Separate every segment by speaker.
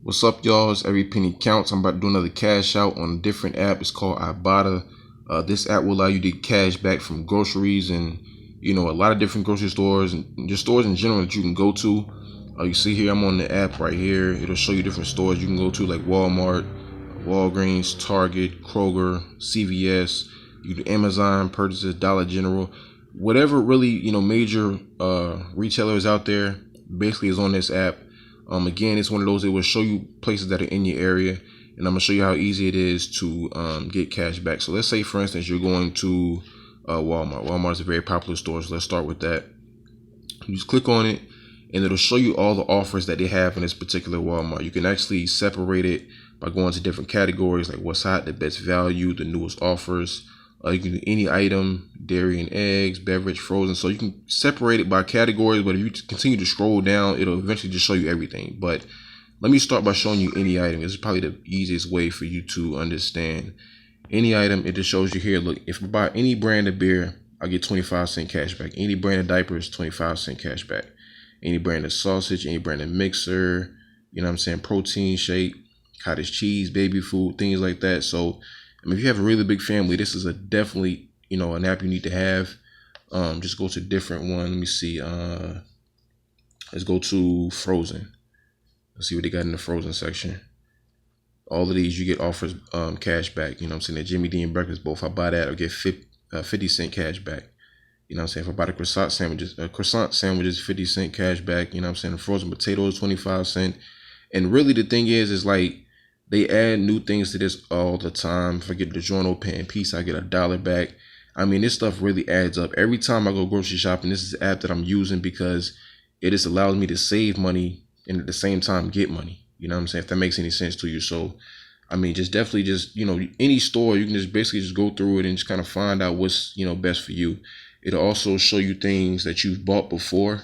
Speaker 1: What's up, y'all? It's Every Penny Counts. I'm about to do another cash out on a different app. It's called Ibotta. This app will allow you to get cash back from groceries and a lot of different grocery stores and just stores in general that you can go to. You see here, I'm on the app right here. It'll show you different stores you can go to, like Walmart, Walgreens, Target, Kroger, CVS. You do Amazon purchases, Dollar General, whatever really major retailers out there basically is on this app. Again, it's one of those that will show you places that are in your area, and I'm gonna show you how easy it is to get cash back. So let's say, for instance, you're going to Walmart. Walmart is a very popular store, so let's start with that. You just click on it, and it'll show you all the offers that they have in this particular Walmart. You can actually separate it by going to different categories, like what's hot, the best value, the newest offers. You can do any item, dairy and eggs, beverage, frozen. So you can separate it by categories, but if you continue to scroll down, it'll eventually just show you everything. But let me start by showing you any item. This is probably the easiest way for you to understand. Any item, it just shows you here. Look, if I buy any brand of beer, I get 25% cash back. Any brand of diapers, 25% cash back. Any brand of sausage, any brand of mixer, protein shake, cottage cheese, baby food, things like that. So if you have a really big family, this is definitely an app you need to have. Just go to a different one. Let me see. Let's go to Frozen. Let's see what they got in the Frozen section. All of these, you get offers cash back. The Jimmy Dean breakfast bowl. If I buy that, I get 50 cent cash back. If I buy the croissant sandwiches, 50 cent cash back. The frozen potatoes, 25 cent. And really the thing is like, they add new things to this all the time. If I get the DiGiorno pan piece, I get $1 back. This stuff really adds up. Every time I go grocery shopping, this is the app that I'm using because it just allows me to save money and at the same time get money. If that makes any sense to you. So, just definitely any store, you can just basically just go through it and just kind of find out what's, best for you. It'll also show you things that you've bought before.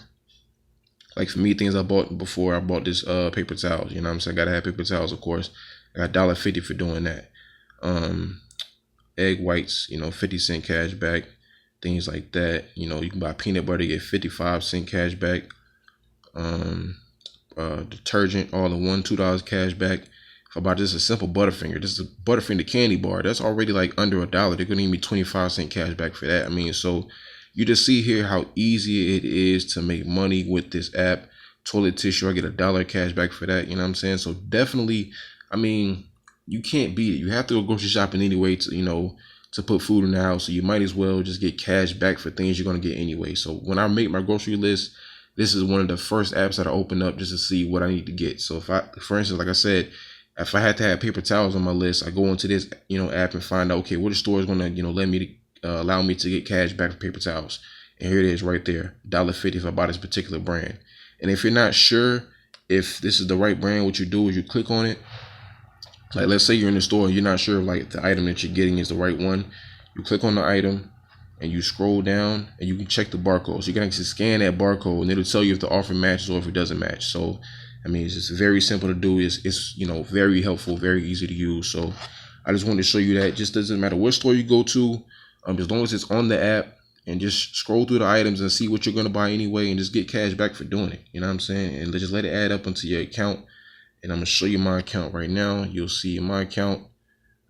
Speaker 1: Like for me, things I bought before, I bought this paper towels. I gotta have paper towels, of course. I got $1.50 for doing that. Egg whites, 50 cent cash back, things like that. You can buy peanut butter, get 55 cent cash back. Detergent, all in one, $2 cash back. If I buy just a simple Butterfinger, this is a Butterfinger candy bar, that's already like under $1. They're gonna give me 25 cent cash back for that. So you just see here how easy it is to make money with this app. Toilet tissue, I get $1 cash back for that. So definitely, you can't beat it. You have to go grocery shopping anyway to put food in the house. So you might as well just get cash back for things you're gonna get anyway. So when I make my grocery list, this is one of the first apps that I open up just to see what I need to get. So for instance, like I said, if I had to have paper towels on my list, I go into this app and find out, okay, what the store is gonna let me allow me to get cash back for paper towels. And here it is right there, $1.50 if I buy this particular brand. And if you're not sure if this is the right brand, what you do is you click on it. Like, let's say you're in the store and you're not sure if like the item that you're getting is the right one. You click on the item and you scroll down and you can check the barcode. So you can actually scan that barcode and it'll tell you if the offer matches or if it doesn't match. So it's just very simple to do. It's very helpful, very easy to use. So I just wanted to show you that. It just doesn't matter what store you go to, as long as it's on the app, and just scroll through the items and see what you're gonna buy anyway, and just get cash back for doing it. And just let it add up into your account. And I'm gonna show you my account right now. You'll see in my account,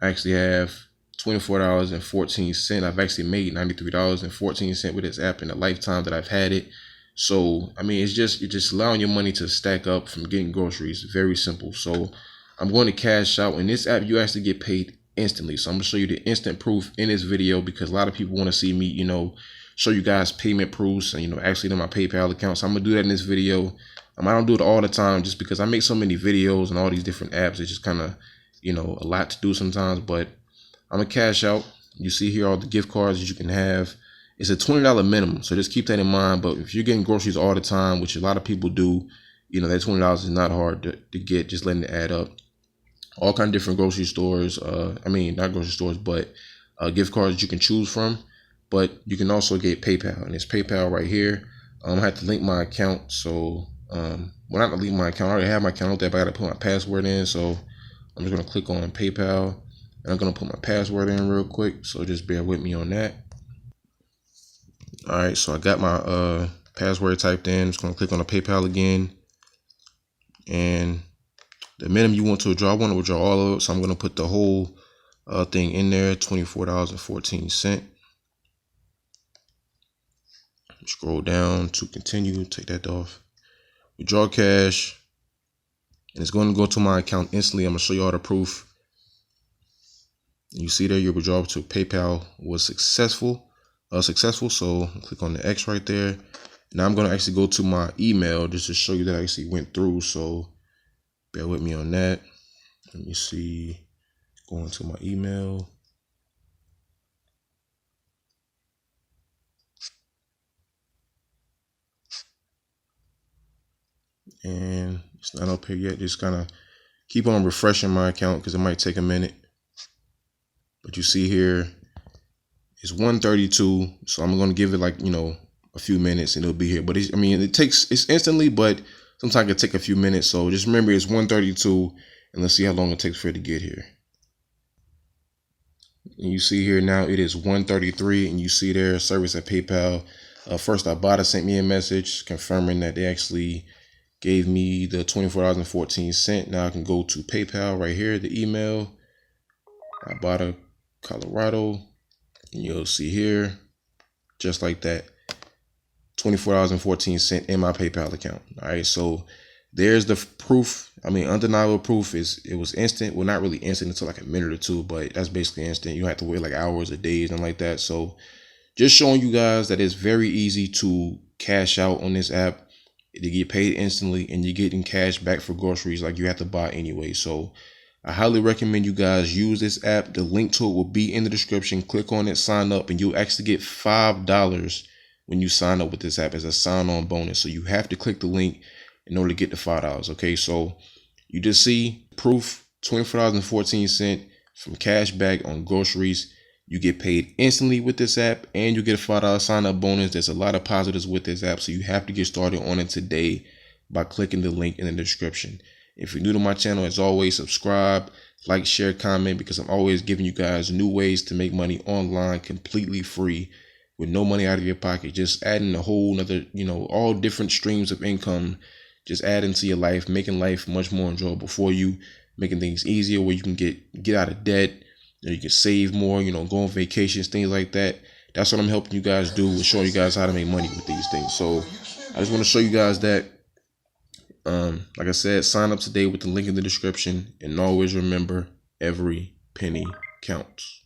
Speaker 1: I actually have $24.14. I've actually made $93.14 with this app in the lifetime that I've had it. So it's just allowing your money to stack up from getting groceries. Very simple. So I'm going to cash out. In this app, you actually get paid instantly. So I'm gonna show you the instant proof in this video because a lot of people want to see me, show you guys payment proofs and actually in my PayPal account. So I'm gonna do that in this video. I don't do it all the time just because I make so many videos and all these different apps. It's just kind of a lot to do sometimes. But I'm gonna cash out. You see here all the gift cards that you can have. It's a $20 minimum, so just keep that in mind. But if you're getting groceries all the time, which a lot of people do, that $20 is not hard to get. Just letting it add up. All kind of different grocery stores. Not grocery stores, but gift cards that you can choose from. But you can also get PayPal, and it's PayPal right here. I have to link my account. So, not to link my account. I already have my account there, but I got to put my password in. So, I'm just gonna click on PayPal, and I'm gonna put my password in real quick. So just bear with me on that. All right, so I got my password typed in. I'm just gonna click on the PayPal again, and the minimum you want to withdraw. I want to withdraw all of it, so I'm going to put the whole thing in there, $24.14. Scroll down to continue, take that off. Withdraw cash, and it's going to go to my account instantly. I'm going to show you all the proof. You see there, your withdrawal to PayPal was successful. So click on the X right there. Now I'm going to actually go to my email just to show you that I actually went through. So bear with me on that. Let me see. Going to my email. And it's not up here yet. Just kind of keep on refreshing my account because it might take a minute. But you see here, it's 132. So I'm going to give it like, a few minutes and it'll be here. But it's instantly, but sometimes it take a few minutes. So just remember it's 132 and let's see how long it takes for it to get here. And you see here now it is 133 and you see there service at PayPal. First Ibotta sent me a message confirming that they actually gave me the $24.14. Now I can go to PayPal right here, the email, Ibotta, Colorado, and you'll see here, just like that, $24.14 in my PayPal account. All right, so there's the proof. Undeniable proof is it was instant. Well, not really instant until like a minute or two, but that's basically instant. You don't have to wait like hours or days and like that. So just showing you guys that it's very easy to cash out on this app. You get paid instantly and you're getting cash back for groceries like you have to buy anyway. So I highly recommend you guys use this app. The link to it will be in the description. Click on it, sign up, and you'll actually get $5 when you sign up with this app as a sign-on bonus. So you have to click the link in order to get the $5. Okay, so you just see proof, $24.14 from cash back on groceries. You get paid instantly with this app and you get a $5 sign up bonus. There's a lot of positives with this app. So you have to get started on it today by clicking the link in the description. If you're new to my channel, as always, subscribe, like, share, comment, because I'm always giving you guys new ways to make money online completely free with no money out of your pocket. Just adding a whole nother, all different streams of income. Just add into your life, making life much more enjoyable for you, making things easier where you can get out of debt. You can save more, go on vacations, things like that. That's what I'm helping you guys do, with showing you guys how to make money with these things. So I just want to show you guys that. Like I said, sign up today with the link in the description, and always remember, every penny counts.